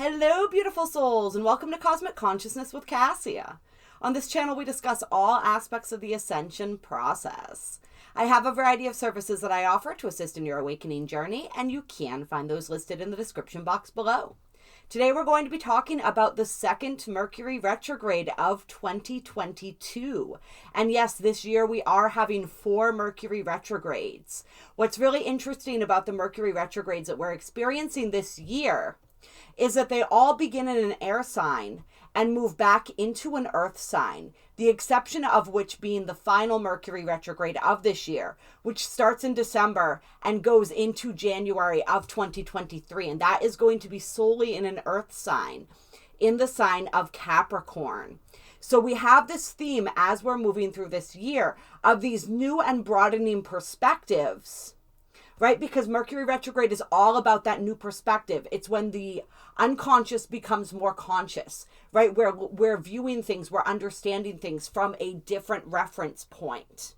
Hello, beautiful souls, and welcome to Cosmic Consciousness with Kassia. On this channel, we discuss all aspects of the ascension process. I have a variety of services that I offer to assist in your awakening journey, and you can find those listed in the description box below. Today, we're going to be talking about the second Mercury retrograde of 2022. And yes, this year we are having 4 Mercury retrogrades. What's really interesting about the Mercury retrogrades that we're experiencing this year is that they all begin in an air sign and move back into an earth sign, the exception of which being the final Mercury retrograde of this year, which starts in December and goes into January of 2023. And that is going to be solely in an earth sign, in the sign of Capricorn. So we have this theme as we're moving through this year of these new and broadening perspectives, right? Because Mercury retrograde is all about that new perspective. It's when the unconscious becomes more conscious, right? We're viewing things, we're understanding things from a different reference point.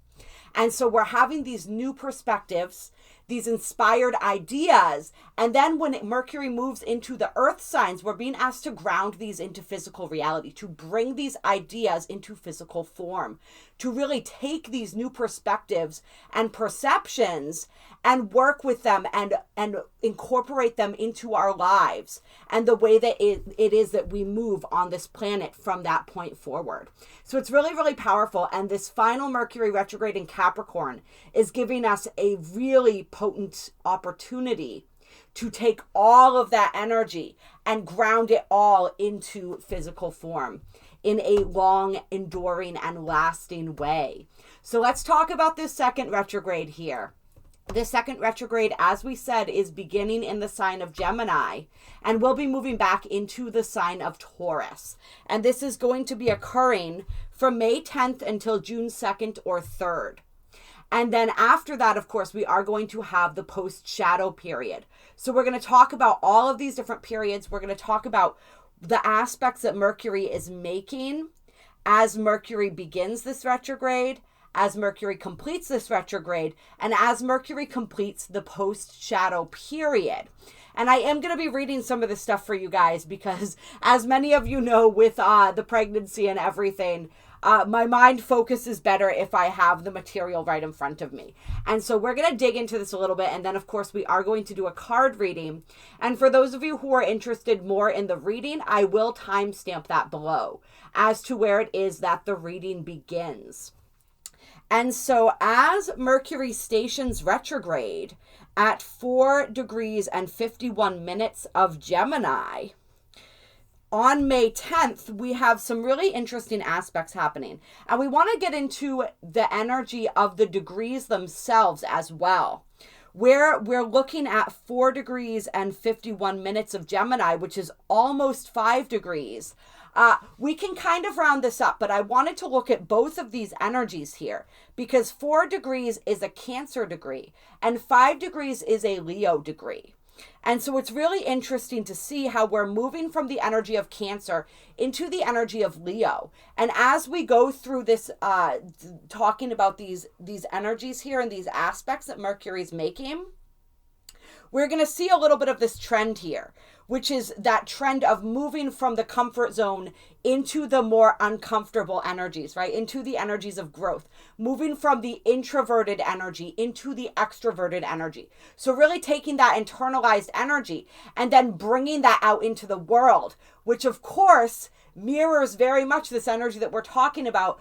And so we're having these new perspectives, these inspired ideas. And then when Mercury moves into the earth signs, we're being asked to ground these into physical reality, to bring these ideas into physical form, to really take these new perspectives and perceptions and work with them and incorporate them into our lives and the way that it is that we move on this planet from that point forward. So it's really, really powerful. And this final Mercury retrograde in Capricorn is giving us a really potent opportunity to take all of that energy and ground it all into physical form in a long, enduring, and lasting way. So let's talk about this second retrograde here. This second retrograde, as we said, is beginning in the sign of Gemini and will be moving back into the sign of Taurus. And this is going to be occurring from May 10th until June 2nd or 3rd. And then after that, of course, we are going to have the post-shadow period. So we're going to talk about all of these different periods. We're going to talk about the aspects that Mercury is making as Mercury begins this retrograde, as Mercury completes this retrograde, and as Mercury completes the post-shadow period. And I am going to be reading some of this stuff for you guys because, as many of you know, with the pregnancy and everything, my mind focuses better if I have the material right in front of me. And so we're going to dig into this a little bit. And then, of course, we are going to do a card reading. And for those of you who are interested more in the reading, I will timestamp that below as to where it is that the reading begins. And so as Mercury stations retrograde at 4 degrees and 51 minutes of Gemini, on May 10th, we have some really interesting aspects happening. And we want to get into the energy of the degrees themselves as well, where we're looking at 4 degrees and 51 minutes of Gemini, which is almost 5 degrees. We can kind of round this up, but I wanted to look at both of these energies here because 4 degrees is a Cancer degree and 5 degrees is a Leo degree. And so it's really interesting to see how we're moving from the energy of Cancer into the energy of Leo. And as we go through this, talking about these energies here and these aspects that Mercury is making, we're going to see a little bit of this trend here, which is that trend of moving from the comfort zone into the more uncomfortable energies, right? Into the energies of growth, moving from the introverted energy into the extroverted energy. So really taking that internalized energy and then bringing that out into the world, which of course mirrors very much this energy that we're talking about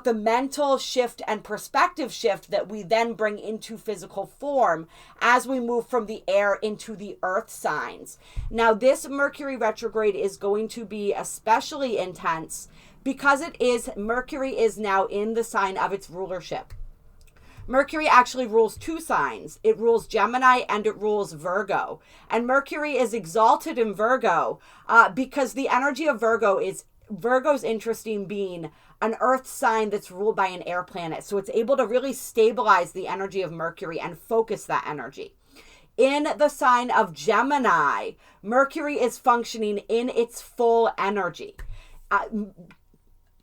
the mental shift and perspective shift that we then bring into physical form as we move from the air into the earth signs. Now, this Mercury retrograde is going to be especially intense because Mercury is now in the sign of its rulership. Mercury actually rules 2 signs. It rules Gemini and it rules Virgo. And Mercury is exalted in Virgo because the energy of Virgo's interesting being an earth sign that's ruled by an air planet. So it's able to really stabilize the energy of Mercury and focus that energy. In the sign of Gemini, Mercury is functioning in its full energy.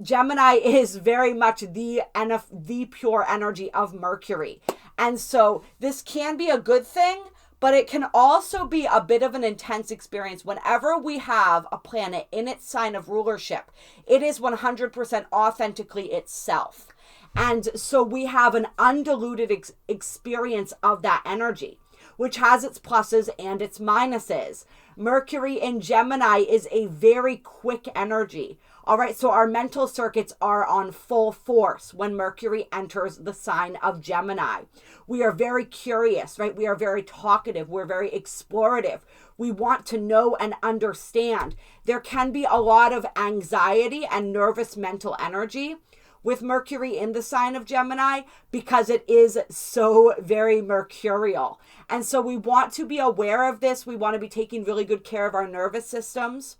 Gemini is very much the pure energy of Mercury. And so this can be a good thing, But it can also be a bit of an intense experience whenever we have a planet in its sign of rulership. It is 100% authentically itself. And so we have an undiluted experience of that energy, which has its pluses and its minuses. Mercury in Gemini is a very quick energy. All right, so our mental circuits are on full force when Mercury enters the sign of Gemini. We are very curious, right? We are very talkative. We're very explorative. We want to know and understand. There can be a lot of anxiety and nervous mental energy with Mercury in the sign of Gemini because it is so very mercurial. And so we want to be aware of this. We want to be taking really good care of our nervous systems.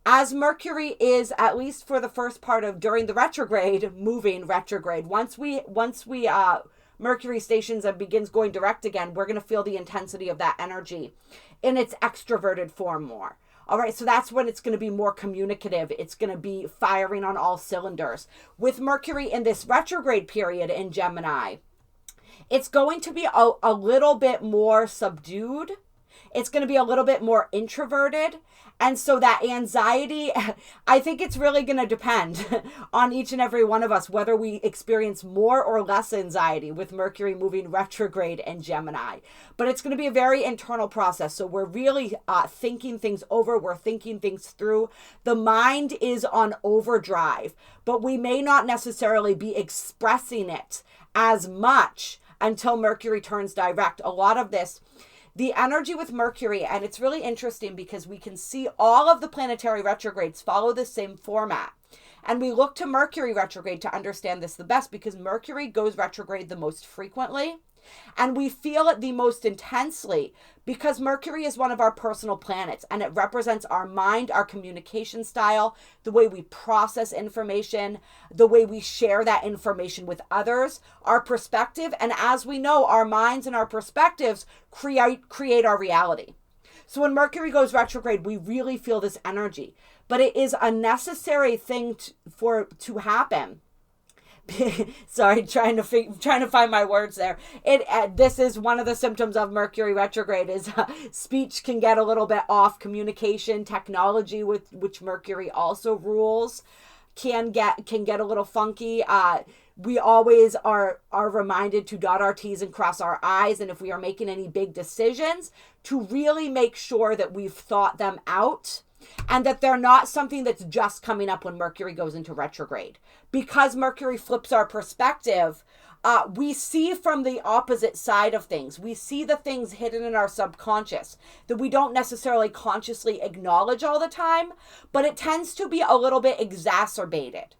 As Mercury is, at least for the first part of during the retrograde, moving retrograde. Once we Mercury stations and begins going direct again, we're going to feel the intensity of that energy in its extroverted form more. All right, so that's when it's going to be more communicative. It's going to be firing on all cylinders. With Mercury in this retrograde period in Gemini, it's going to be a little bit more subdued. It's going to be a little bit more introverted. And so that anxiety, I think it's really going to depend on each and every one of us, whether we experience more or less anxiety with Mercury moving retrograde in Gemini. But it's going to be a very internal process. So we're really thinking things over. We're thinking things through. The mind is on overdrive, but we may not necessarily be expressing it as much until Mercury turns direct. A lot of this, the energy with Mercury, and it's really interesting because we can see all of the planetary retrogrades follow the same format. And we look to Mercury retrograde to understand this the best because Mercury goes retrograde the most frequently. And we feel it the most intensely because Mercury is one of our personal planets and it represents our mind, our communication style, the way we process information, the way we share that information with others, our perspective. And as we know, our minds and our perspectives create our reality. So when Mercury goes retrograde, we really feel this energy, but it is a necessary thing to happen. Sorry, trying to find my words there. This is one of the symptoms of Mercury retrograde is speech can get a little bit off. Communication, technology, with which Mercury also rules, can get a little funky. We always are reminded to dot our T's and cross our I's, and if we are making any big decisions, to really make sure that we've thought them out. And that they're not something that's just coming up when Mercury goes into retrograde. Because Mercury flips our perspective, we see from the opposite side of things. We see the things hidden in our subconscious that we don't necessarily consciously acknowledge all the time, but it tends to be a little bit exacerbated.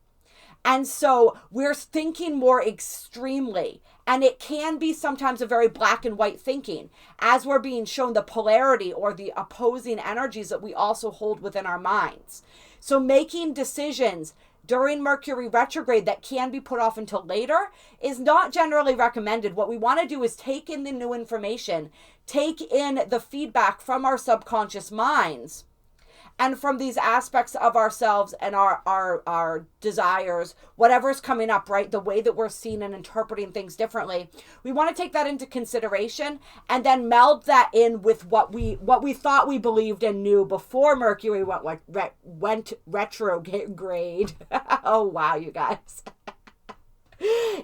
And so we're thinking more extremely, and it can be sometimes a very black and white thinking as we're being shown the polarity or the opposing energies that we also hold within our minds. So making decisions during Mercury retrograde that can be put off until later is not generally recommended. What we want to do is take in the new information, take in the feedback from our subconscious minds, and from these aspects of ourselves and our desires, whatever's coming up, right? The way that we're seeing and interpreting things differently. We want to take that into consideration and then meld that in with what we thought we believed and knew before Mercury went retrograde. Oh, wow, you guys.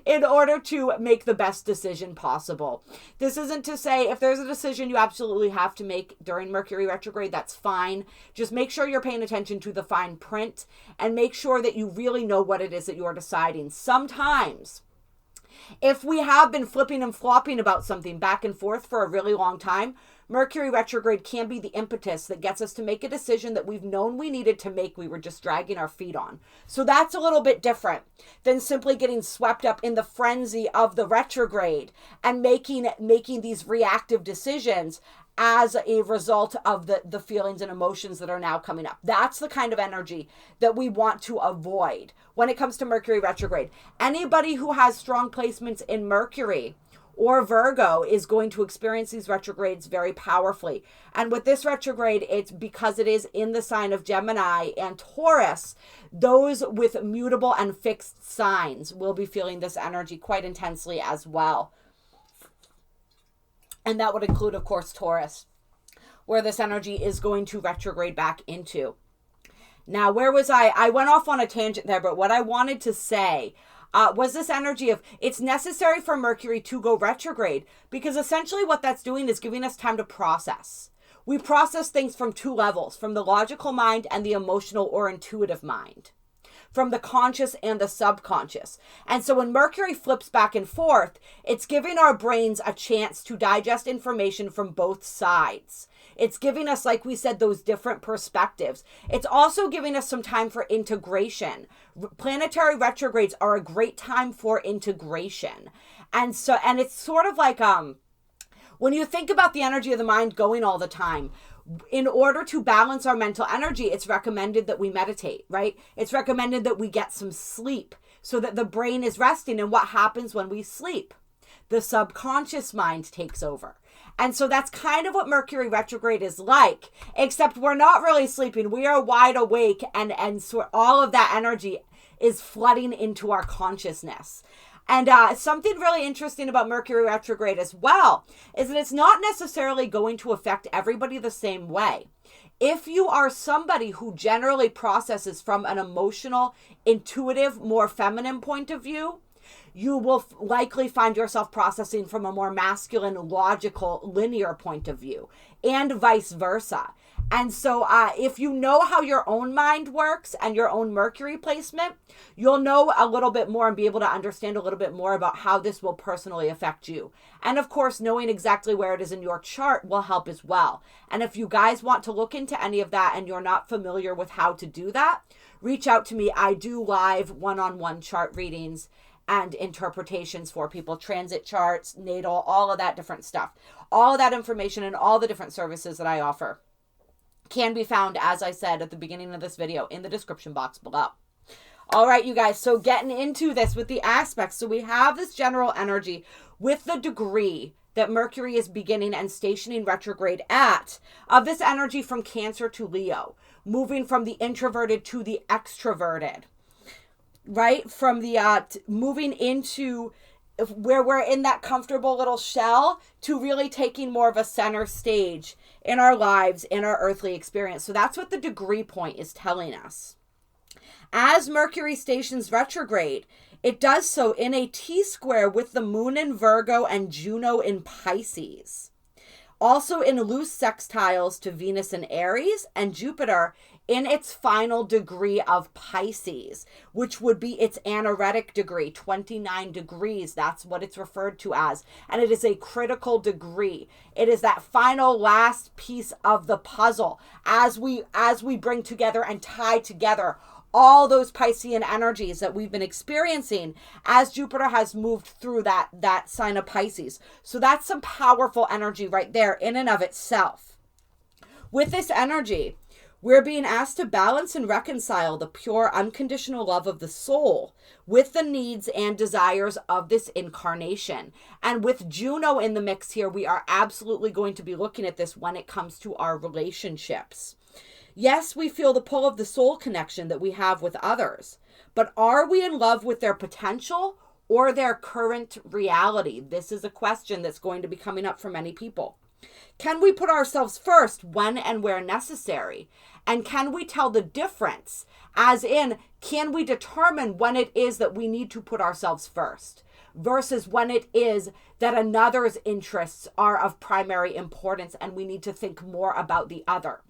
In order to make the best decision possible. This isn't to say if there's a decision you absolutely have to make during Mercury retrograde, that's fine. Just make sure you're paying attention to the fine print and make sure that you really know what it is that you're deciding. Sometimes, if we have been flipping and flopping about something back and forth for a really long time, Mercury retrograde can be the impetus that gets us to make a decision that we've known we needed to make. We were just dragging our feet on. So that's a little bit different than simply getting swept up in the frenzy of the retrograde and making these reactive decisions as a result of the feelings and emotions that are now coming up. That's the kind of energy that we want to avoid when it comes to Mercury retrograde. Anybody who has strong placements in Mercury or Virgo is going to experience these retrogrades very powerfully. And with this retrograde, it's because it is in the sign of Gemini and Taurus. Those with mutable and fixed signs will be feeling this energy quite intensely as well. And that would include, of course, Taurus, where this energy is going to retrograde back into. Now, where was I? I went off on a tangent there, but what I wanted to say was this energy of it's necessary for Mercury to go retrograde, because essentially what that's doing is giving us time to process. We process things from two levels, from the logical mind and the emotional or intuitive mind, from the conscious and the subconscious. And so when Mercury flips back and forth, it's giving our brains a chance to digest information from both sides. It's giving us, like we said, those different perspectives. It's also giving us some time for integration. Planetary retrogrades are a great time for integration. And it's sort of like, when you think about the energy of the mind going all the time, in order to balance our mental energy, it's recommended that we meditate, right? It's recommended that we get some sleep so that the brain is resting. And what happens when we sleep? The subconscious mind takes over. And so that's kind of what Mercury retrograde is like, except we're not really sleeping. We are wide awake, and so all of that energy is flooding into our consciousness. And something really interesting about Mercury retrograde as well is that it's not necessarily going to affect everybody the same way. If you are somebody who generally processes from an emotional, intuitive, more feminine point of view, you will likely find yourself processing from a more masculine, logical, linear point of view, and vice versa. And so if you know how your own mind works and your own Mercury placement, you'll know a little bit more and be able to understand a little bit more about how this will personally affect you. And of course, knowing exactly where it is in your chart will help as well. And if you guys want to look into any of that and you're not familiar with how to do that, reach out to me. I do live one-on-one chart readings and interpretations for people, transit charts, natal, all of that different stuff. All of that information and all the different services that I offer can be found, as I said at the beginning of this video, in the description box below. All right, you guys, so getting into this with the aspects. So we have this general energy with the degree that Mercury is beginning and stationing retrograde at, of this energy from Cancer to Leo, moving from the introverted to the extroverted. Right? From the moving into where we're in that comfortable little shell to really taking more of a center stage in our lives, in our earthly experience. So that's what the degree point is telling us. As Mercury stations retrograde, it does so in a T-square with the Moon in Virgo and Juno in Pisces. Also in loose sextiles to Venus in Aries and Jupiter in its final degree of Pisces, which would be its anaretic degree, 29 degrees. That's what it's referred to as. And it is a critical degree. It is that final last piece of the puzzle as we bring together and tie together all those Piscean energies that we've been experiencing as Jupiter has moved through that sign of Pisces. So that's some powerful energy right there in and of itself. With this energy, we're being asked to balance and reconcile the pure, unconditional love of the soul with the needs and desires of this incarnation. And with Juno in the mix here, we are absolutely going to be looking at this when it comes to our relationships. Yes, we feel the pull of the soul connection that we have with others, but are we in love with their potential or their current reality? This is a question that's going to be coming up for many people. Can we put ourselves first when and where necessary? And can we tell the difference? As in, can we determine when it is that we need to put ourselves first versus when it is that another's interests are of primary importance and we need to think more about the other,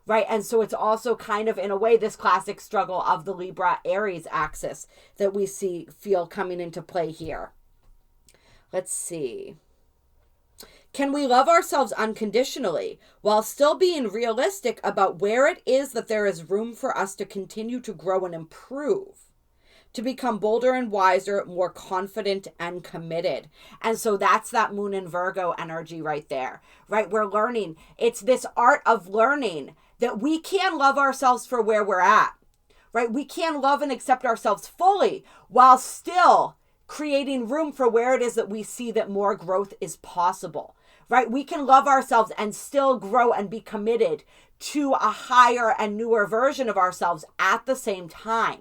right? And so it's also kind of, in a way, this classic struggle of the Libra-Aries axis that we feel coming into play here. Let's see. Can we love ourselves unconditionally while still being realistic about where it is that there is room for us to continue to grow and improve, to become bolder and wiser, more confident and committed? And so that's that Moon in Virgo energy right there, right? We're learning. It's this art of learning that we can love ourselves for where we're at, right? We can love and accept ourselves fully while still creating room for where it is that we see that more growth is possible, right? We can love ourselves and still grow and be committed to a higher and newer version of ourselves at the same time.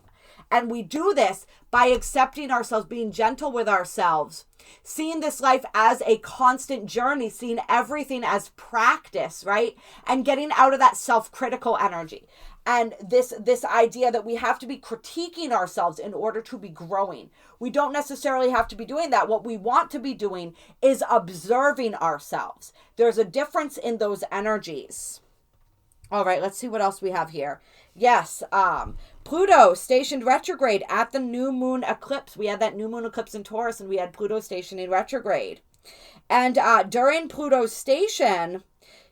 And we do this by accepting ourselves, being gentle with ourselves, seeing this life as a constant journey, seeing everything as practice, right? And getting out of that self-critical energy. And this idea that we have to be critiquing ourselves in order to be growing. We don't necessarily have to be doing that. What we want to be doing is observing ourselves. There's a difference in those energies. All right, let's see what else we have here. Yes, Pluto stationed retrograde at the new moon eclipse. We had that new moon eclipse in Taurus, and we had Pluto stationing retrograde. And during Pluto's station,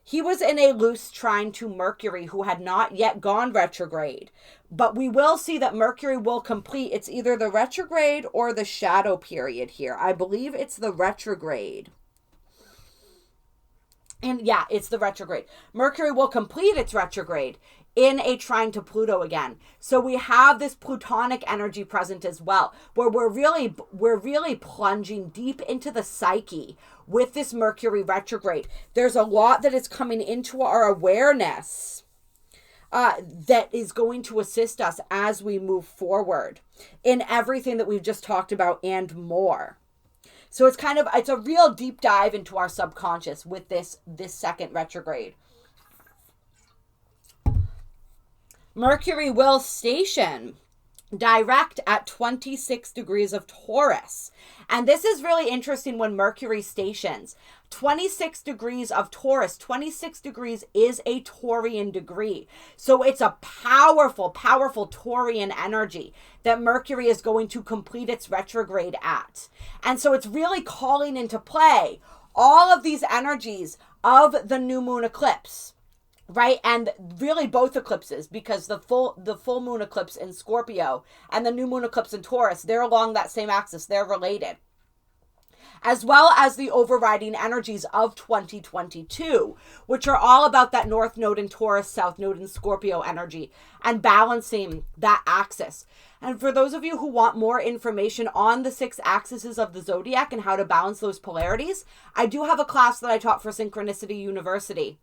he was in a loose trine to Mercury, who had not yet gone retrograde. But we will see that Mercury will complete. It's either the retrograde or the shadow period here. I believe it's the retrograde. And yeah, it's the retrograde. Mercury will complete its retrograde in a trine to Pluto again. So we have this Plutonic energy present as well, where we're really plunging deep into the psyche with this Mercury retrograde. There's a lot that is coming into our awareness that is going to assist us as we move forward in everything that we've just talked about and more. So it's a real deep dive into our subconscious with this second retrograde. Mercury will station direct at 26 degrees of Taurus. And this is really interesting when Mercury stations. 26 degrees of Taurus, 26 degrees is a Taurian degree. So it's a powerful, powerful Taurian energy that Mercury is going to complete its retrograde at. And so it's really calling into play all of these energies of the new moon eclipse. Right? And really both eclipses, because the full moon eclipse in Scorpio and the new moon eclipse in Taurus, they're along that same axis. They're related. As well as the overriding energies of 2022, which are all about that North Node in Taurus, South Node in Scorpio energy, and balancing that axis. And for those of you who want more information on the 6 axes of the zodiac and how to balance those polarities, I do have a class that I taught for Synchronicity University.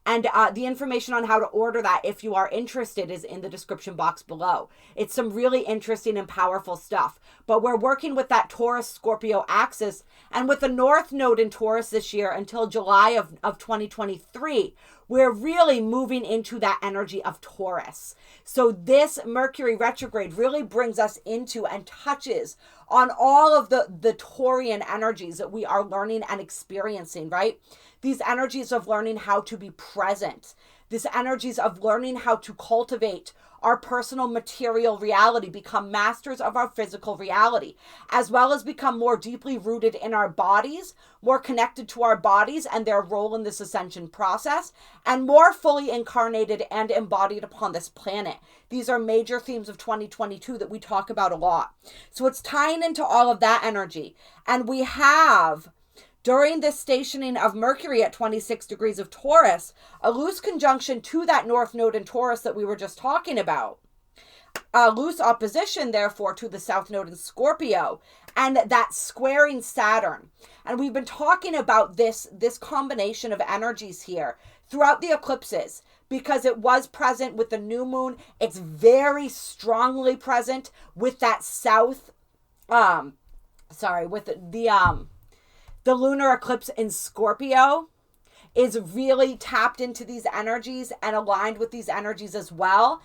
And the information on how to order that, if you are interested, is in the description box below. It's some really interesting and powerful stuff. But we're working with that Taurus-Scorpio axis, and with the North Node in Taurus this year until July of 2023, we're really moving into that energy of Taurus. So this Mercury retrograde really brings us into and touches on all of the Taurian energies that we are learning and experiencing, right? These energies of learning how to be present. These energies of learning how to cultivate our personal material reality, become masters of our physical reality, as well as become more deeply rooted in our bodies, more connected to our bodies and their role in this ascension process, and more fully incarnated and embodied upon this planet. These are major themes of 2022 that we talk about a lot. So it's tying into all of that energy. And we have, during this stationing of Mercury at 26 degrees of Taurus, a loose conjunction to that North Node in Taurus that we were just talking about. A loose opposition, therefore, to the South Node in Scorpio, and that squaring Saturn. And we've been talking about this combination of energies here throughout the eclipses, because it was present with the new moon. It's very strongly present with that the lunar eclipse in Scorpio is really tapped into these energies and aligned with these energies as well.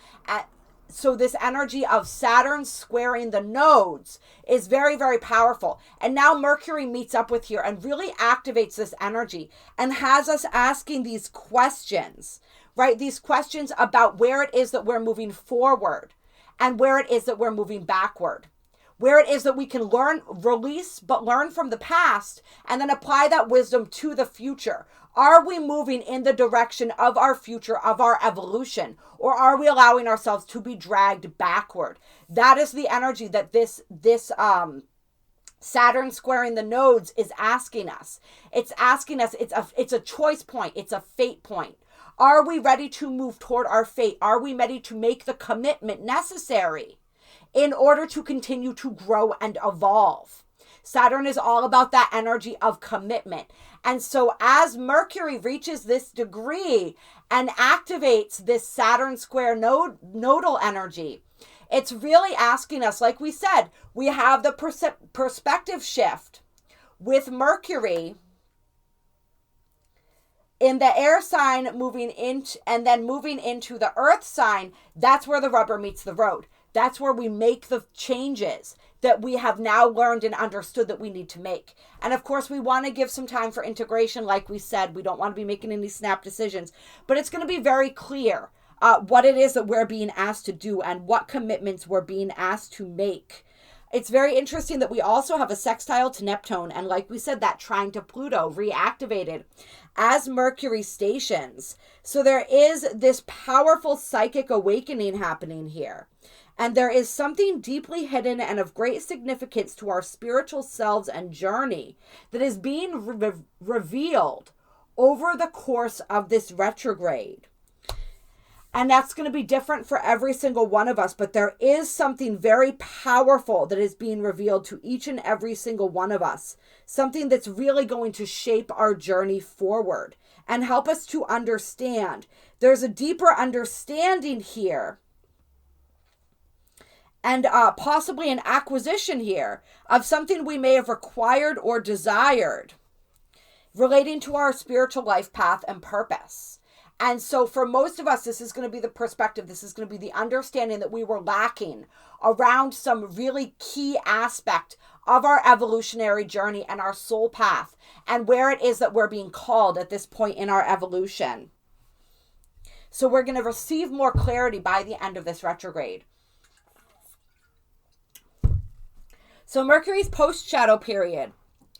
So this energy of Saturn squaring the nodes is very, very powerful. And now Mercury meets up with here and really activates this energy and has us asking these questions, right? These questions about where it is that we're moving forward and where it is that we're moving backward. Where it is that we can learn, release, but learn from the past and then apply that wisdom to the future. Are we moving in the direction of our future, of our evolution, or are we allowing ourselves to be dragged backward? That is the energy that this Saturn squaring the nodes is asking us. It's asking us, it's a choice point, it's a fate point. Are we ready to move toward our fate? Are we ready to make the commitment necessary in order to continue to grow and evolve? Saturn is all about that energy of commitment. And so as Mercury reaches this degree and activates this Saturn square nodal energy, It's really asking us, like we said, we have the perspective shift with Mercury in the air sign moving into, and then moving into the earth sign. That's where the rubber meets the road. That's where we make the changes that we have now learned and understood that we need to make. And of course, we want to give some time for integration. Like we said, we don't want to be making any snap decisions, but it's going to be very clear what it is that we're being asked to do and what commitments we're being asked to make. It's very interesting that we also have a sextile to Neptune. And like we said, that trine to Pluto reactivated as Mercury stations. So there is this powerful psychic awakening happening here. And there is something deeply hidden and of great significance to our spiritual selves and journey that is being revealed over the course of this retrograde. And that's going to be different for every single one of us. But there is something very powerful that is being revealed to each and every single one of us. Something that's really going to shape our journey forward and help us to understand. There's a deeper understanding here. And possibly an acquisition here of something we may have required or desired relating to our spiritual life path and purpose. And so for most of us, this is going to be the perspective. This is going to be the understanding that we were lacking around some really key aspect of our evolutionary journey and our soul path and where it is that we're being called at this point in our evolution. So we're going to receive more clarity by the end of this retrograde. So Mercury's post-shadow period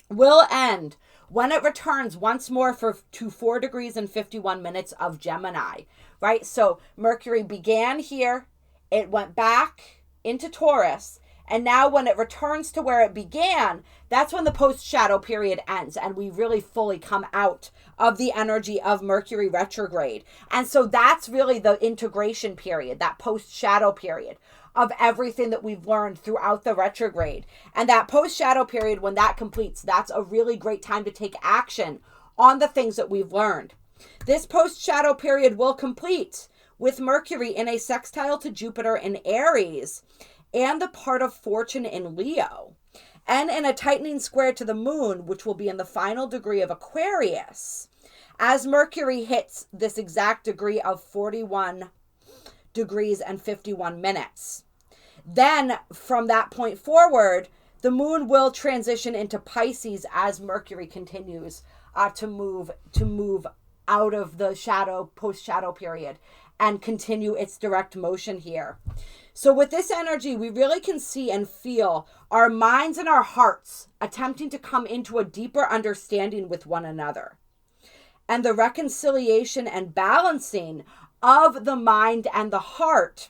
will end when it returns once more to 4 degrees and 51 minutes of Gemini, right? So Mercury began here, it went back into Taurus, and now when it returns to where it began, that's when the post-shadow period ends, and we really fully come out of the energy of Mercury retrograde. And so that's really the integration period, that post-shadow period of everything that we've learned throughout the retrograde. And that post-shadow period, when that completes, that's a really great time to take action on the things that we've learned. This post-shadow period will complete with Mercury in a sextile to Jupiter in Aries and the part of fortune in Leo, and in a tightening square to the moon, which will be in the final degree of Aquarius, as Mercury hits this exact degree of 41 degrees and 51 minutes. Then from that point forward, the moon will transition into Pisces as Mercury continues to move out of the post-shadow period and continue its direct motion here. So with this energy, we really can see and feel our minds and our hearts attempting to come into a deeper understanding with one another. And the reconciliation and balancing of the mind and the heart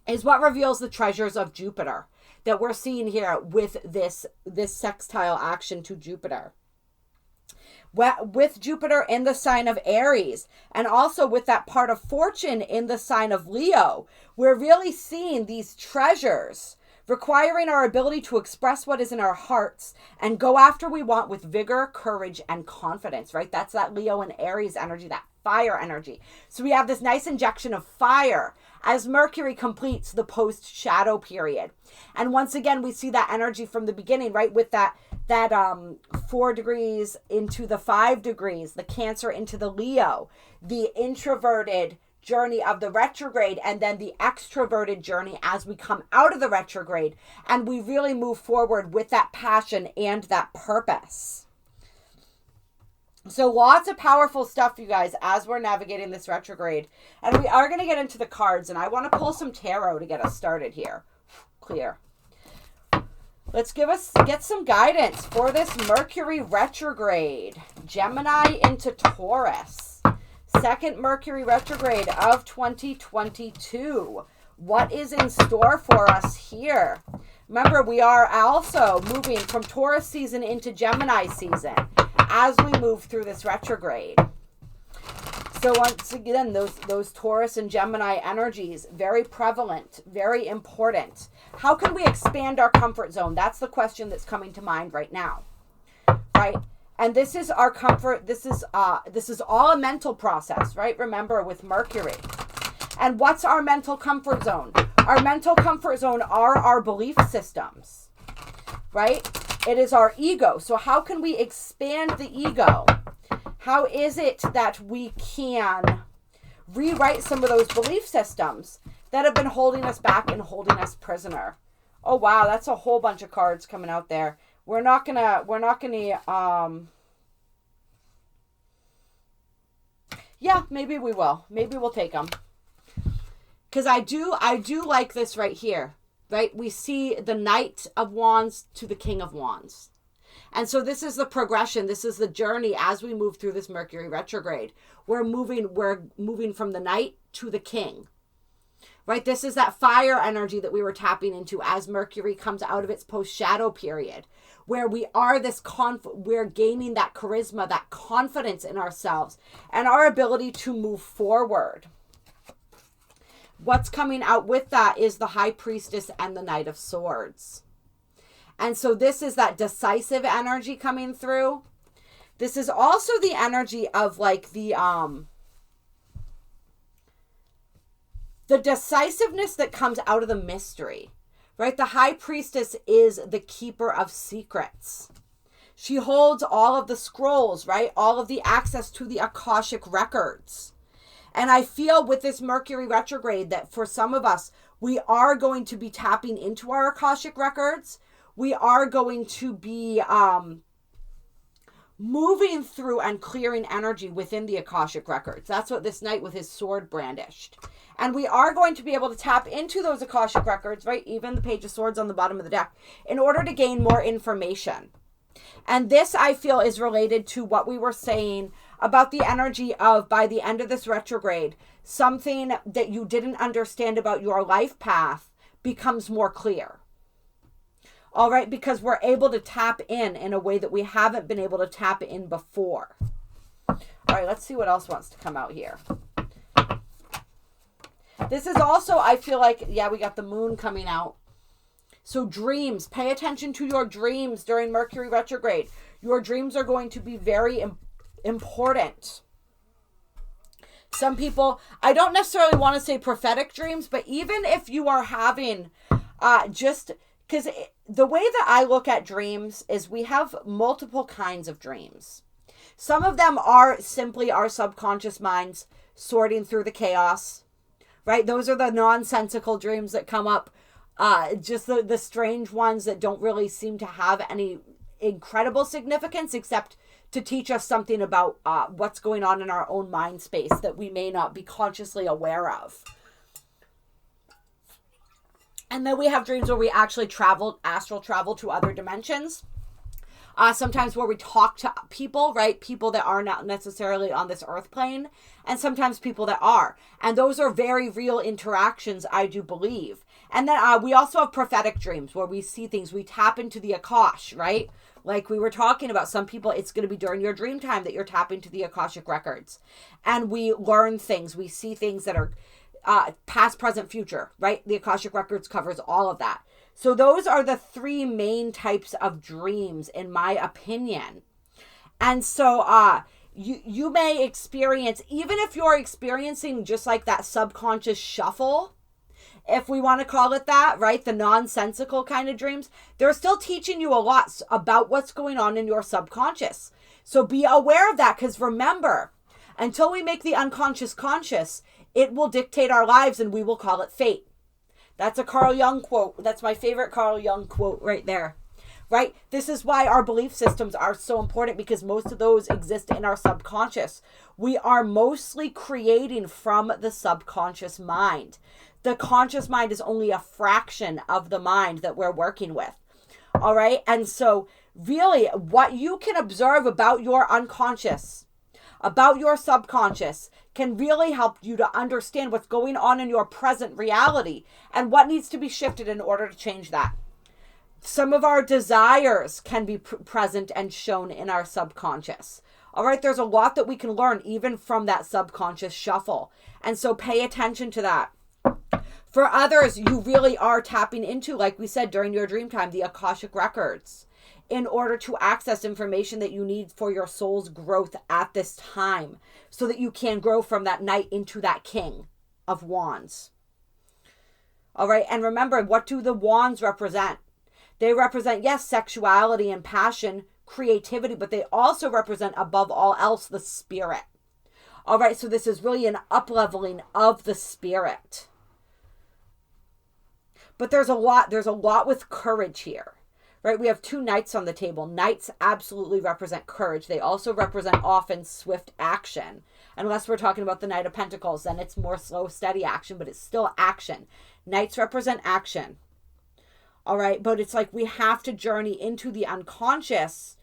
is what reveals the treasures of Jupiter that we're seeing here with this sextile action to Jupiter. With Jupiter in the sign of Aries, and also with that part of fortune in the sign of Leo, we're really seeing these treasures requiring our ability to express what is in our hearts and go after we want with vigor, courage, and confidence, right? That's that Leo and Aries energy, that fire energy. So we have this nice injection of fire as Mercury completes the post-shadow period. And once again, we see that energy from the beginning, right? With that 4 degrees into the 5 degrees, the Cancer into the Leo, the introverted journey of the retrograde, and then the extroverted journey as we come out of the retrograde. And we really move forward with that passion and that purpose. So lots of powerful stuff, you guys, as we're navigating this retrograde. And we are going to get into the cards, and I want to pull some tarot to get us started here. Clear. Let's get some guidance for this Mercury retrograde. Gemini into Taurus. Second Mercury retrograde of 2022. What is in store for us here? Remember, we are also moving from Taurus season into Gemini season as we move through this retrograde. So once again, those Taurus and Gemini energies, very prevalent, very important. How can we expand our comfort zone? That's the question that's coming to mind right now, right? And this is our comfort. This is all a mental process, right? Remember, with Mercury. And what's our mental comfort zone? Our mental comfort zone are our belief systems, right? It is our ego. So how can we expand the ego? How is it that we can rewrite some of those belief systems that have been holding us back and holding us prisoner? Oh, wow. That's a whole bunch of cards coming out there. We're not gonna, yeah, maybe we will. Maybe we'll take them. Because I do like this right here, right? We see the Knight of Wands to the King of Wands. And so this is the progression. This is the journey as we move through this Mercury retrograde. We're moving from the Knight to the King, right? This is that fire energy that we were tapping into as Mercury comes out of its post-shadow period, where we are we're gaining that charisma, that confidence in ourselves and our ability to move forward. What's coming out with that is the High Priestess and the Knight of Swords. And so this is that decisive energy coming through. This is also the energy of like the decisiveness that comes out of the mystery, right? The High Priestess is the keeper of secrets. She holds all of the scrolls, right? All of the access to the Akashic records. And I feel with this Mercury retrograde that for some of us, we are going to be tapping into our Akashic records. We are going to be moving through and clearing energy within the Akashic records. That's what this knight with his sword brandished. And we are going to be able to tap into those Akashic records, right? Even the Page of Swords on the bottom of the deck, in order to gain more information. And this, I feel, is related to what we were saying about the energy of, by the end of this retrograde, something that you didn't understand about your life path becomes more clear. All right, because we're able to tap in a way that we haven't been able to tap in before. All right, let's see what else wants to come out here. This is also, I feel like, yeah, we got the moon coming out. So dreams, pay attention to your dreams during Mercury retrograde. Your dreams are going to be very important. Some people, I don't necessarily want to say prophetic dreams, but even if you are having because the way that I look at dreams is we have multiple kinds of dreams. Some of them are simply our subconscious minds sorting through the chaos, right? Those are the nonsensical dreams that come up, just the strange ones that don't really seem to have any incredible significance except to teach us something about what's going on in our own mind space that we may not be consciously aware of. And then we have dreams where we actually astral travel to other dimensions. Sometimes where we talk to people, right? People that are not necessarily on this earth plane. And sometimes people that are. And those are very real interactions, I do believe. And then we also have prophetic dreams where we see things. We tap into the Akash, right? Like we were talking about, some people, it's going to be during your dream time that you're tapping to the Akashic records. And we learn things. We see things that are past, present, future, right? The Akashic records covers all of that. So those are the three main types of dreams, in my opinion. And so you may experience, even if you're experiencing just like that subconscious shuffle, if we want to call it that, right? The nonsensical kind of dreams, they're still teaching you a lot about what's going on in your subconscious. So be aware of that, because remember, until we make the unconscious conscious, it will dictate our lives and we will call it fate. That's a Carl Jung quote. That's my favorite Carl Jung quote right there, right? This is why our belief systems are so important, because most of those exist in our subconscious. We are mostly creating from the subconscious mind. The conscious mind is only a fraction of the mind that we're working with. All right. And so really what you can observe about your unconscious, about your subconscious, can really help you to understand what's going on in your present reality and what needs to be shifted in order to change that. Some of our desires can be present and shown in our subconscious. All right, there's a lot that we can learn even from that subconscious shuffle. And so pay attention to that. For others, you really are tapping into, like we said, during your dream time, the Akashic records, in order to access information that you need for your soul's growth at this time, so that you can grow from that knight into that king of wands. All right. And remember, what do the wands represent? They represent, yes, sexuality and passion, creativity, but they also represent, above all else, the spirit. All right. So this is really an up-leveling of the spirit. But there's a lot with courage here. Right? We have 2 knights on the table. Knights absolutely represent courage. They also represent often swift action. Unless we're talking about the Knight of Pentacles, then it's more slow, steady action, but it's still action. Knights represent action. All right? But it's like we have to journey into the unconscious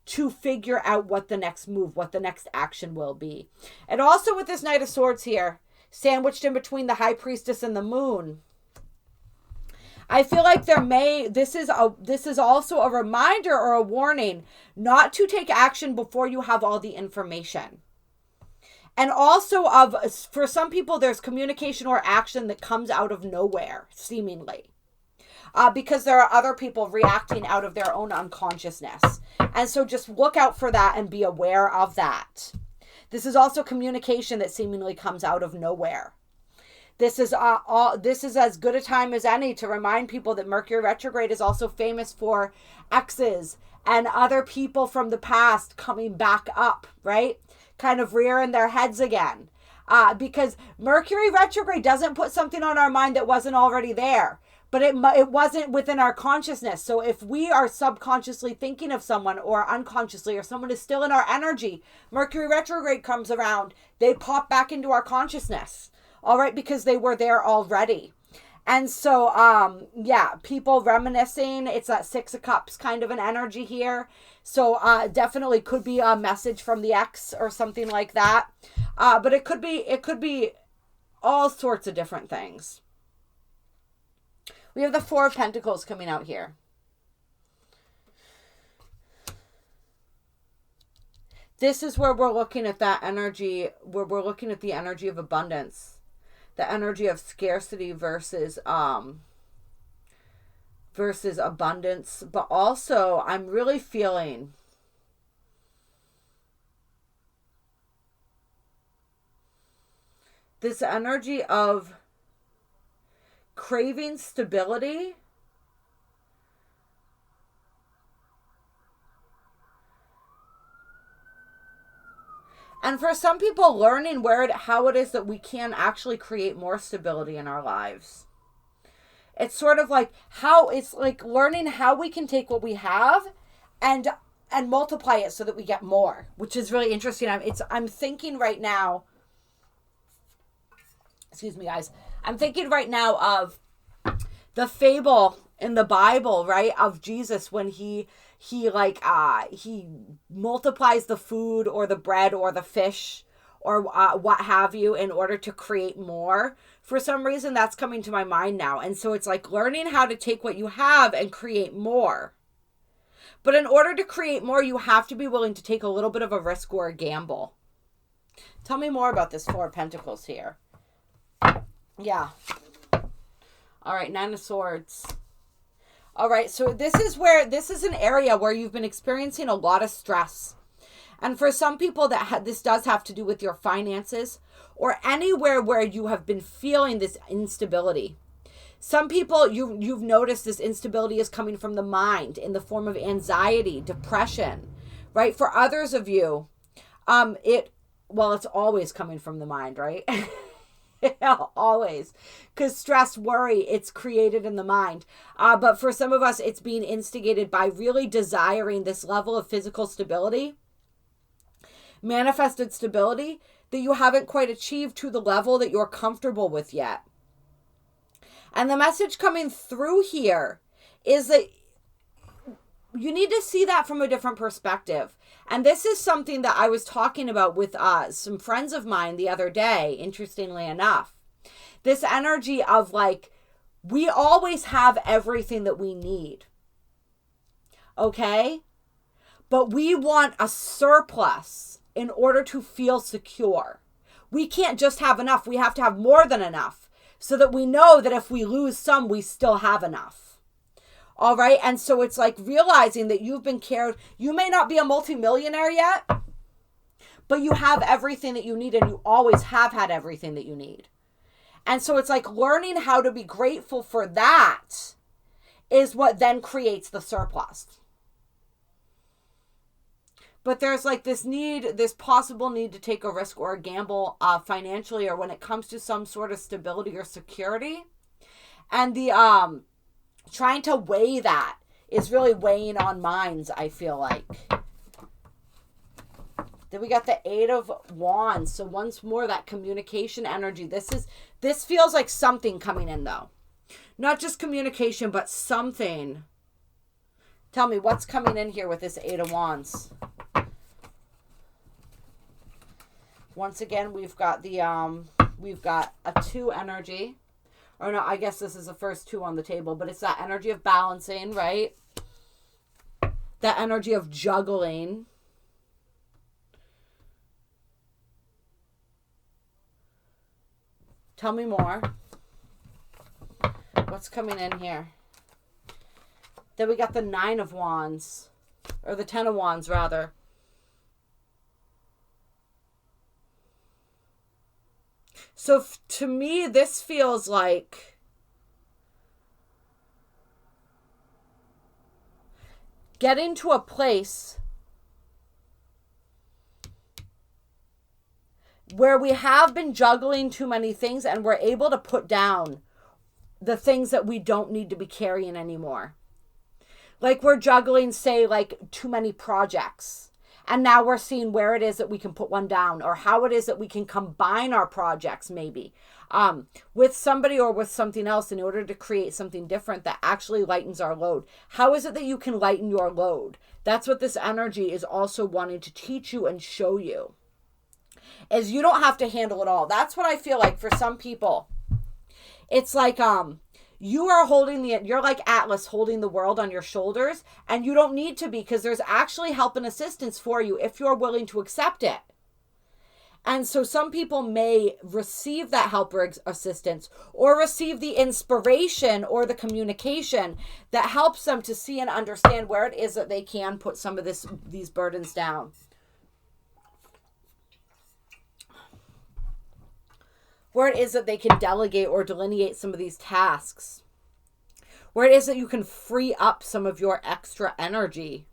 to figure out what the next move, what the next action will be. And also with this Knight of Swords here, sandwiched in between the High Priestess and the Moon, I feel like this is also a reminder or a warning not to take action before you have all the information. And also for some people, there's communication or action that comes out of nowhere, seemingly. Because there are other people reacting out of their own unconsciousness. And so just look out for that and be aware of that. This is also communication that seemingly comes out of nowhere. This is as good a time as any to remind people that Mercury retrograde is also famous for exes and other people from the past coming back up, right? Kind of rearing their heads again. Because Mercury retrograde doesn't put something on our mind that wasn't already there. But it wasn't within our consciousness. So if we are subconsciously thinking of someone or unconsciously, or someone is still in our energy, Mercury retrograde comes around, they pop back into our consciousness. All right, because they were there already. And so, people reminiscing. It's that 6 of Cups kind of an energy here. So definitely could be a message from the ex or something like that. But it could be all sorts of different things. We have the 4 of Pentacles coming out here. This is where we're looking at that energy, where we're looking at the energy of abundance. The energy of scarcity versus abundance. But also, I'm really feeling this energy of craving stability. And for some people, learning how it is that we can actually create more stability in our lives. It's sort of like learning how we can take what we have and multiply it so that we get more, which is really interesting. I'm thinking right now, excuse me guys, I'm thinking right now of the fable in the Bible, right, of Jesus when he multiplies the food or the bread or the fish or what have you in order to create more. For some reason, that's coming to my mind now. And so it's like learning how to take what you have and create more. But in order to create more, you have to be willing to take a little bit of a risk or a gamble. Tell me more about this 4 of Pentacles here. Yeah. All right, 9 of Swords. All right, so this is an area where you've been experiencing a lot of stress. And for some people, this does have to do with your finances or anywhere where you have been feeling this instability. Some people, you've noticed this instability is coming from the mind in the form of anxiety, depression, right? For others of you, it's always coming from the mind, right? Yeah, always. Because stress, worry, it's created in the mind. But for some of us, it's being instigated by really desiring this level of physical stability, manifested stability that you haven't quite achieved to the level that you're comfortable with yet. And the message coming through here is that you need to see that from a different perspective. And this is something that I was talking about with some friends of mine the other day, interestingly enough. This energy of we always have everything that we need. Okay? But we want a surplus in order to feel secure. We can't just have enough. We have to have more than enough so that we know that if we lose some, we still have enough. All right. And so it's like realizing that you've been cared. You may not be a multimillionaire yet, but you have everything that you need and you always have had everything that you need. And so it's like learning how to be grateful for that is what then creates the surplus. But there's like this need, this possible need to take a risk or a gamble financially, or when it comes to some sort of stability or security. And the trying to weigh that is really weighing on minds, I feel like. Then we got the Eight of Wands. So once more, that communication energy. This feels like something coming in, though. Not just communication, but something. Tell me, what's coming in here with this Eight of Wands? Once again, we've got a 2 energy. Or no, I guess this is the first 2 on the table, but it's that energy of balancing, right? That energy of juggling. Tell me more. What's coming in here? Then we got the 9 of Wands. Or the 10 of Wands, rather. So to me, this feels like getting to a place where we have been juggling too many things and we're able to put down the things that we don't need to be carrying anymore. Like we're juggling, say, like too many projects. And now we're seeing where it is that we can put one down, or how it is that we can combine our projects maybe with somebody or with something else in order to create something different that actually lightens our load. How is it that you can lighten your load? That's what this energy is also wanting to teach you and show you. Is you don't have to handle it all. That's what I feel like for some people. It's like you are you're like Atlas holding the world on your shoulders, and you don't need to be, because there's actually help and assistance for you if you're willing to accept it. And so some people may receive that help or assistance, or receive the inspiration or the communication that helps them to see and understand where it is that they can put some of these burdens down. Where it is that they can delegate or delineate some of these tasks. Where it is that you can free up some of your extra energy.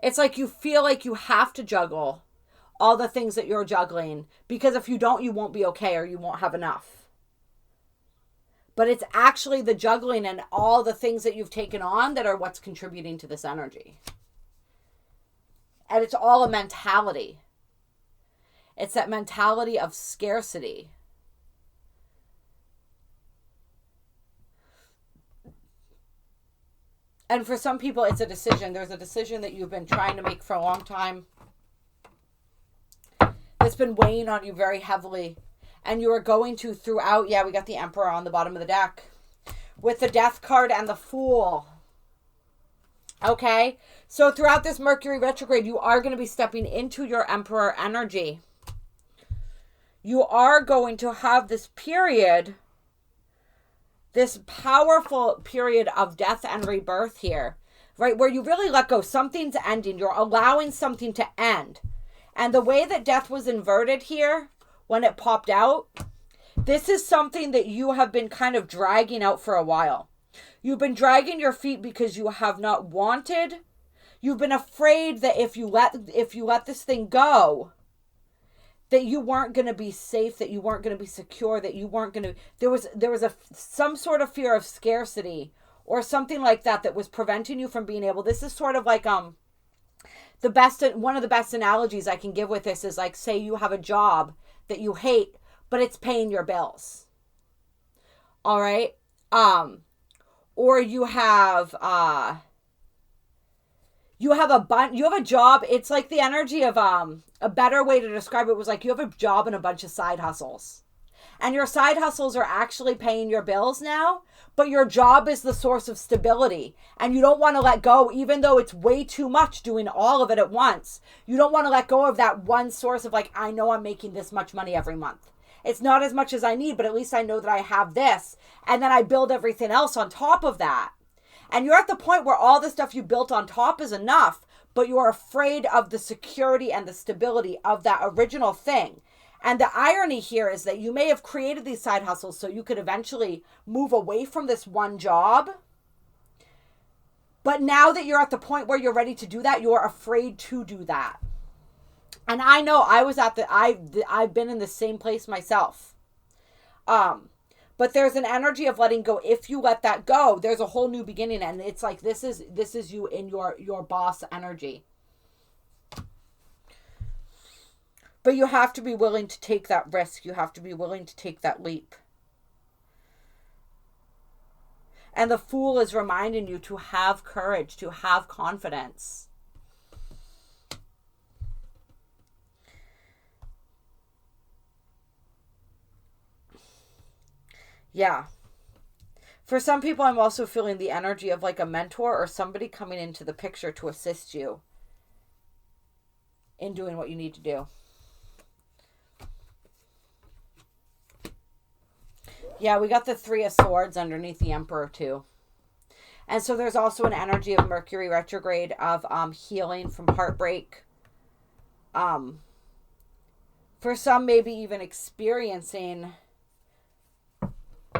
It's like you feel like you have to juggle all the things that you're juggling, because if you don't, you won't be okay, or you won't have enough. But it's actually the juggling and all the things that you've taken on that are what's contributing to this energy. And it's all a mentality. It's that mentality of scarcity. And for some people, it's a decision. There's a decision that you've been trying to make for a long time that's been weighing on you very heavily. And you are going to throughout, we got the Emperor on the bottom of the deck with the Death card and the Fool. Okay? So throughout this Mercury retrograde, you are going to be stepping into your Emperor energy. You are going to have this period, this powerful period of death and rebirth here, right? Where you really let go. Something's ending. You're allowing something to end. And the way that death was inverted here, when it popped out, this is something that you have been kind of dragging out for a while. You've been dragging your feet because you have not wanted. You've been afraid that if you let this thing go, that you weren't going to be safe, that you weren't going to be secure, that you weren't going to, there was some sort of fear of scarcity or something like that was preventing you from being able. This is sort of like one of the best analogies I can give with this is like, say you have a job that you hate, but it's paying your bills. All right? Or you have a job. It's like the energy of a better way to describe it was like you have a job and a bunch of side hustles. And your side hustles are actually paying your bills now, but your job is the source of stability. And you don't want to let go, even though it's way too much doing all of it at once. You don't want to let go of that one source of like, I know I'm making this much money every month. It's not as much as I need, but at least I know that I have this. And then I build everything else on top of that. And you're at the point where all the stuff you built on top is enough, but you're afraid of the security and the stability of that original thing. And the irony here is that you may have created these side hustles so you could eventually move away from this one job. But now that you're at the point where you're ready to do that, you're afraid to do that. And I know I've been in the same place myself. But there's an energy of letting go. If you let that go, there's a whole new beginning. And it's like, this is you in your boss energy. But you have to be willing to take that risk. You have to be willing to take that leap. And the Fool is reminding you to have courage, to have confidence. Yeah. For some people, I'm also feeling the energy of like a mentor or somebody coming into the picture to assist you in doing what you need to do. Yeah, we got the Three of Swords underneath the Emperor too. And so there's also an energy of Mercury retrograde of healing from heartbreak. For some, maybe even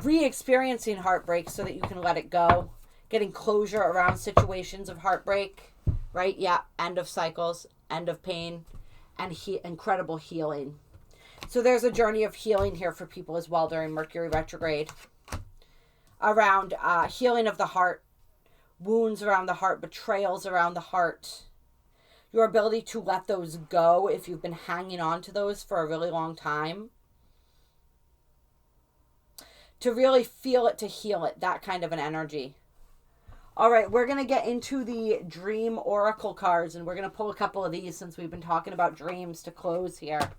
re-experiencing heartbreak so that you can let it go. Getting closure around situations of heartbreak, right? Yeah, end of cycles, end of pain, and incredible healing. So there's a journey of healing here for people as well during Mercury retrograde. Around healing of the heart, wounds around the heart, betrayals around the heart. Your ability to let those go if you've been hanging on to those for a really long time. To really feel it, to heal it, that kind of an energy. All right, we're going to get into the Dream Oracle cards, and we're going to pull a couple of these since we've been talking about dreams to close here.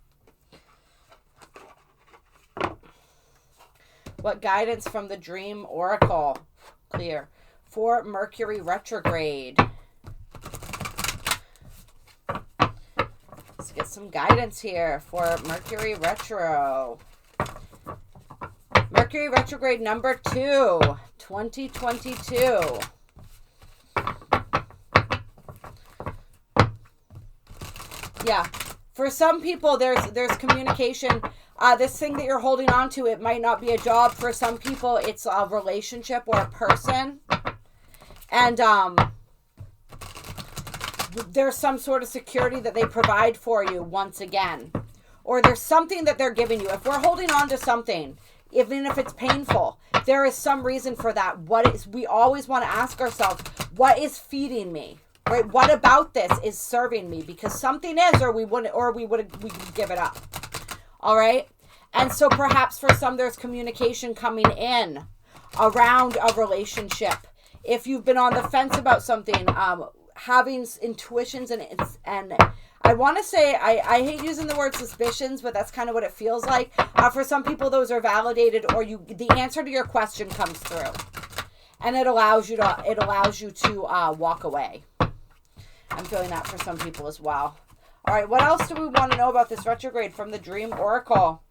What guidance from the Dream Oracle? Clear. For Mercury retrograde. Let's get some guidance here for Mercury retro. Mercury retrograde number 2, 2022. Yeah. For some people, there's communication. This thing that you're holding on to, it might not be a job. For some people, it's a relationship or a person. And there's some sort of security that they provide for you once again. Or there's something that they're giving you. If we're holding on to something, even if it's painful, there is some reason for that. We always want to ask ourselves, what is feeding me? Right? What about this is serving me? Because something is, or we could give it up. All right. And so perhaps for some, there's communication coming in around a relationship. If you've been on the fence about something, having intuitions and I want to say, I hate using the word suspicions, but that's kind of what it feels like. For some people, those are validated, or the answer to your question comes through, and it allows you to walk away. I'm feeling that for some people as well. All right, what else do we want to know about this retrograde from the Dream Oracle?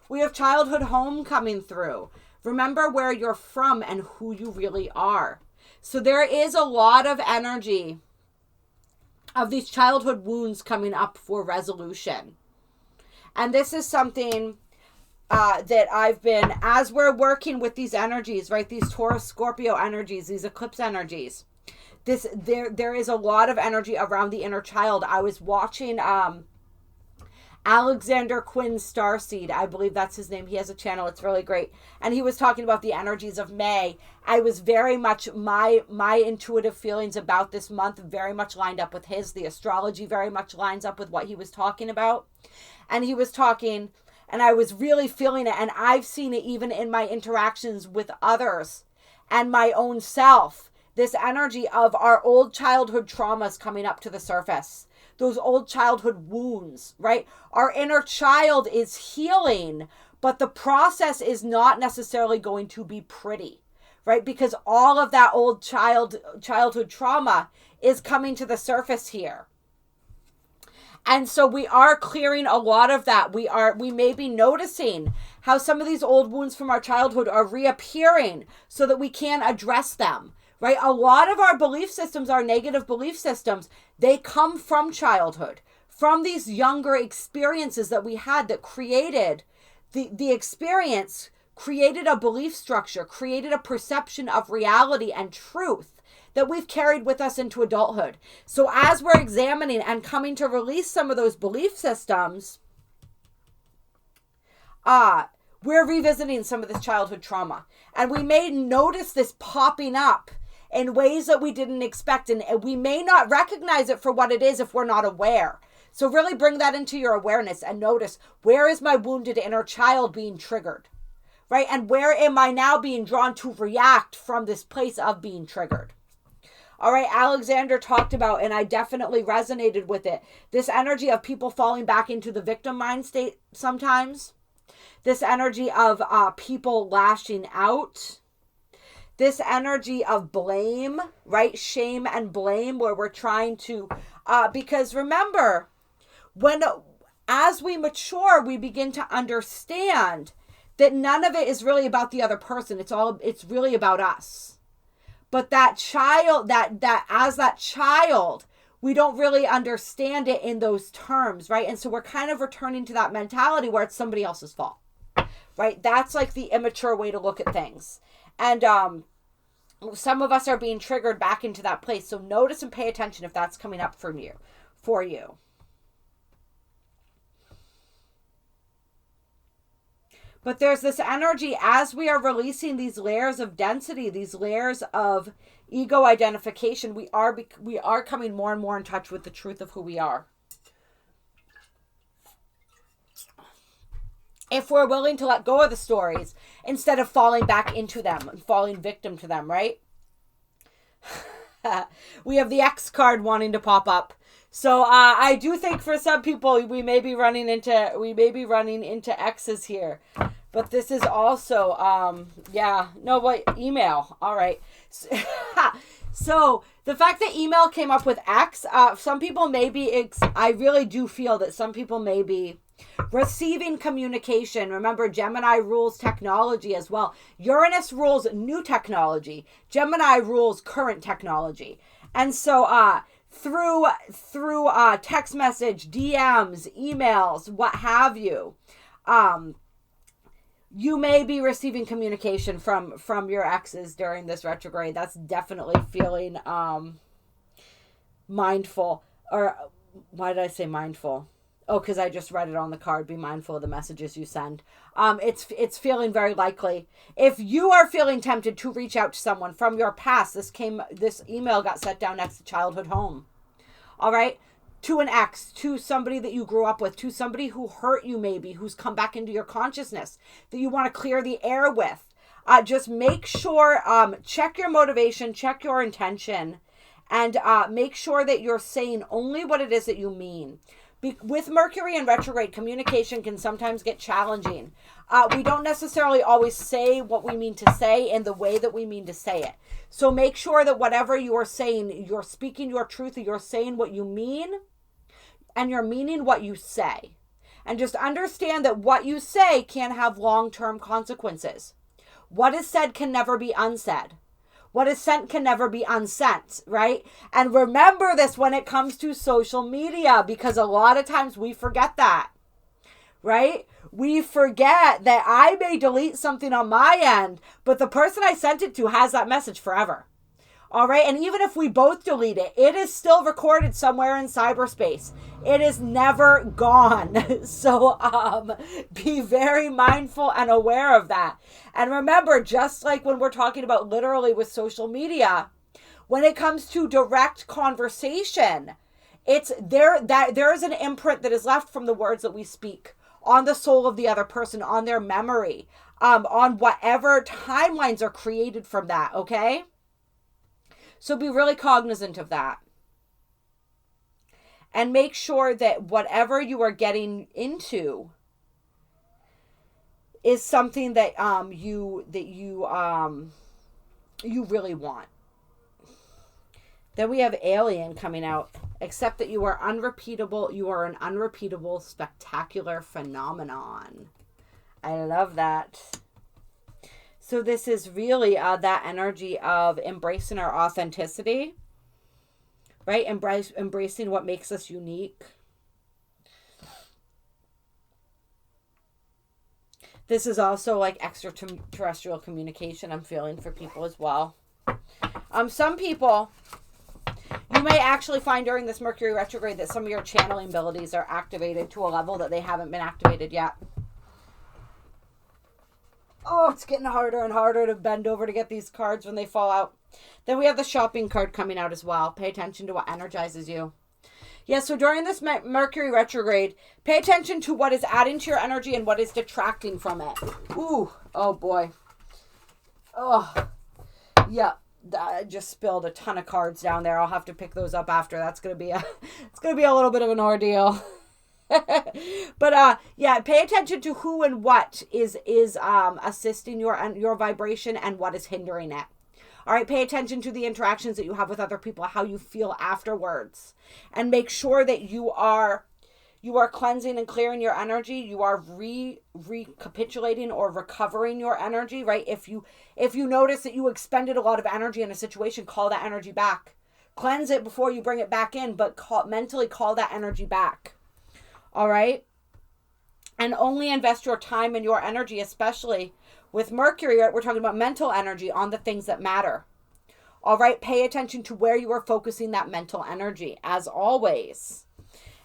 We have childhood home coming through. Remember where you're from and who you really are. So there is a lot of energy of these childhood wounds coming up for resolution. And this is something that I've been, as we're working with these energies, right? These Taurus, Scorpio energies, these eclipse energies. There is a lot of energy around the inner child. I was watching Alexander Quinn's Starseed. I believe that's his name. He has a channel. It's really great. And he was talking about the energies of May. I was very much, my intuitive feelings about this month very much lined up with his. The astrology very much lines up with what he was talking about. And he was talking, and I was really feeling it. And I've seen it even in my interactions with others and my own self. This energy of our old childhood traumas coming up to the surface. Those old childhood wounds, right? Our inner child is healing, but the process is not necessarily going to be pretty, right? Because all of that old childhood trauma is coming to the surface here. And so we are clearing a lot of that. We may be noticing how some of these old wounds from our childhood are reappearing so that we can address them. Right? A lot of our belief systems, our negative belief systems, they come from childhood, from these younger experiences that we had that created the experience, created a belief structure, created a perception of reality and truth that we've carried with us into adulthood. So as we're examining and coming to release some of those belief systems, we're revisiting some of this childhood trauma. And we may notice this popping up in ways that we didn't expect. And we may not recognize it for what it is if we're not aware. So really bring that into your awareness and notice, where is my wounded inner child being triggered? Right? And where am I now being drawn to react from this place of being triggered? All right, Alexander talked about, and I definitely resonated with it, this energy of people falling back into the victim mind state sometimes. This energy of people lashing out. This energy of blame, right? Shame and blame, where we're trying to, because remember, as we mature, we begin to understand that none of it is really about the other person. It's really about us. But that child, as that child, we don't really understand it in those terms, right? And so we're kind of returning to that mentality where it's somebody else's fault, right? That's like the immature way to look at things. And some of us are being triggered back into that place. So notice and pay attention if that's coming up for you. But there's this energy as we are releasing these layers of density, these layers of ego identification, we are coming more and more in touch with the truth of who we are. If we're willing to let go of the stories instead of falling back into them and falling victim to them, right? We have the X card wanting to pop up. So I do think for some people we may be running into X's here. But this is also, email. All right. So the fact that email came up with X, some people may be, I really do feel that some people may be receiving communication. Remember, Gemini rules technology as well. Uranus rules new technology. Gemini rules current technology. And so through text message, DMs, emails, what have you, you may be receiving communication from your exes during this retrograde. That's definitely feeling mindful. Or why did I say mindful? Oh, because I just read it on the card. Be mindful of the messages you send. It's feeling very likely. If you are feeling tempted to reach out to someone from your past, this email got set down next to childhood home. All right? To an ex, to somebody that you grew up with, to somebody who hurt you maybe, who's come back into your consciousness, that you want to clear the air with. Just make sure, check your motivation, check your intention, and make sure that you're saying only what it is that you mean. With Mercury in retrograde, communication can sometimes get challenging. We don't necessarily always say what we mean to say in the way that we mean to say it. So make sure that whatever you are saying, you're speaking your truth, you're saying what you mean, and you're meaning what you say. And just understand that what you say can have long-term consequences. What is said can never be unsaid. What is sent can never be unsent, right? And remember this when it comes to social media, because a lot of times we forget that, right? We forget that I may delete something on my end, but the person I sent it to has that message forever. All right. And even if we both delete it, it is still recorded somewhere in cyberspace. It is never gone. So be very mindful and aware of that. And remember, just like when we're talking about literally with social media, when it comes to direct conversation, it's there is an imprint that is left from the words that we speak on the soul of the other person, on their memory, on whatever timelines are created from that. Okay. So be really cognizant of that. And make sure that whatever you are getting into is something that you really want. Then we have Alien coming out. Except that you are unrepeatable. You are an unrepeatable, spectacular phenomenon. I love that. So this is really that energy of embracing our authenticity, right? Embracing what makes us unique. This is also like extraterrestrial communication I'm feeling for people as well. Some people, you may actually find during this Mercury retrograde that some of your channeling abilities are activated to a level that they haven't been activated yet. Oh, it's getting harder and harder to bend over to get these cards when they fall out. Then we have the shopping card coming out as well. Pay attention to what energizes you. Yeah, so during this Mercury retrograde, pay attention to what is adding to your energy and what is detracting from it. Ooh, oh boy. Oh, yeah. I just spilled a ton of cards down there. I'll have to pick those up after. That's gonna be it's gonna be a little bit of an ordeal. But yeah, pay attention to who and what is assisting your vibration and what is hindering it. All right, pay attention to the interactions that you have with other people, how you feel afterwards, and make sure that you are cleansing and clearing your energy. You are recapitulating or recovering your energy, right? If you notice that you expended a lot of energy in a situation, call that energy back. Cleanse it before you bring it back in, but mentally call that energy back. All right? And only invest your time and your energy, especially with Mercury, we're talking about mental energy, on the things that matter. All right? Pay attention to where you are focusing that mental energy, as always.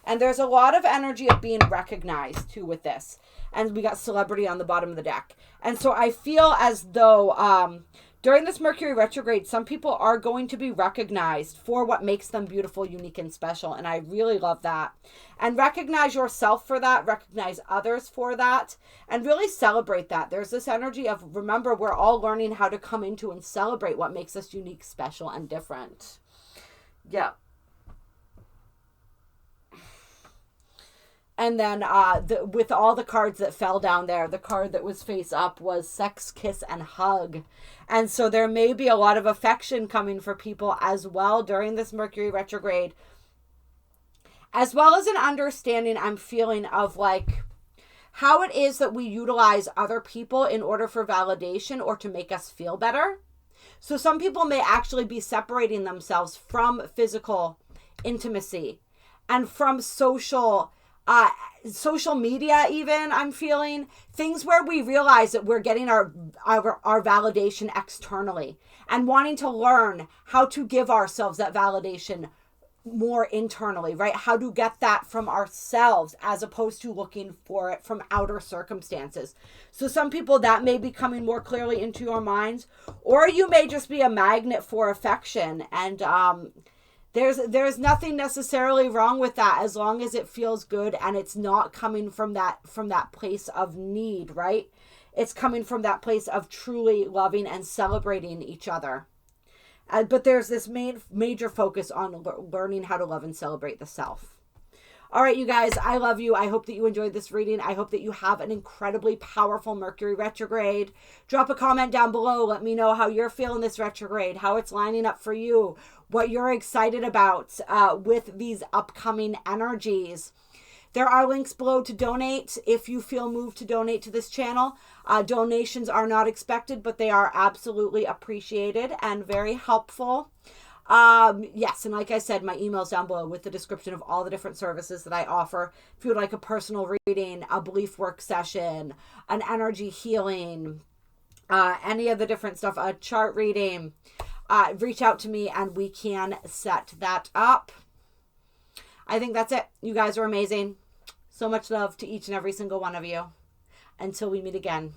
And there's a lot of energy of being recognized, too, with this. And we got celebrity on the bottom of the deck. And so I feel as though during this Mercury retrograde, some people are going to be recognized for what makes them beautiful, unique, and special. And I really love that. And recognize yourself for that. Recognize others for that. And really celebrate that. There's this energy of, remember, we're all learning how to come into and celebrate what makes us unique, special, and different. Yeah. And then with all the cards that fell down there, the card that was face up was sex, kiss, and hug. And so there may be a lot of affection coming for people as well during this Mercury retrograde. As well as an understanding I'm feeling of like how it is that we utilize other people in order for validation or to make us feel better. So some people may actually be separating themselves from physical intimacy and from social media, even, I'm feeling things where we realize that we're getting our validation externally and wanting to learn how to give ourselves that validation more internally, right? How to get that from ourselves as opposed to looking for it from outer circumstances. So some people, that may be coming more clearly into your minds, or you may just be a magnet for affection. And there's nothing necessarily wrong with that as long as it feels good and it's not coming from that place of need, right? It's coming from that place of truly loving and celebrating each other. But there's this major focus on learning how to love and celebrate the self. All right, you guys, I love you. I hope that you enjoyed this reading. I hope that you have an incredibly powerful Mercury retrograde. Drop a comment down below. Let me know how you're feeling this retrograde, how it's lining up for you, what you're excited about with these upcoming energies. There are links below to donate if you feel moved to donate to this channel. Donations are not expected, but they are absolutely appreciated and very helpful. Yes, and like I said, my email's down below with the description of all the different services that I offer. If you would like a personal reading, a belief work session, an energy healing, any of the different stuff, a chart reading, reach out to me and we can set that up. I think that's it. You guys are amazing. So much love to each and every single one of you. Until we meet again.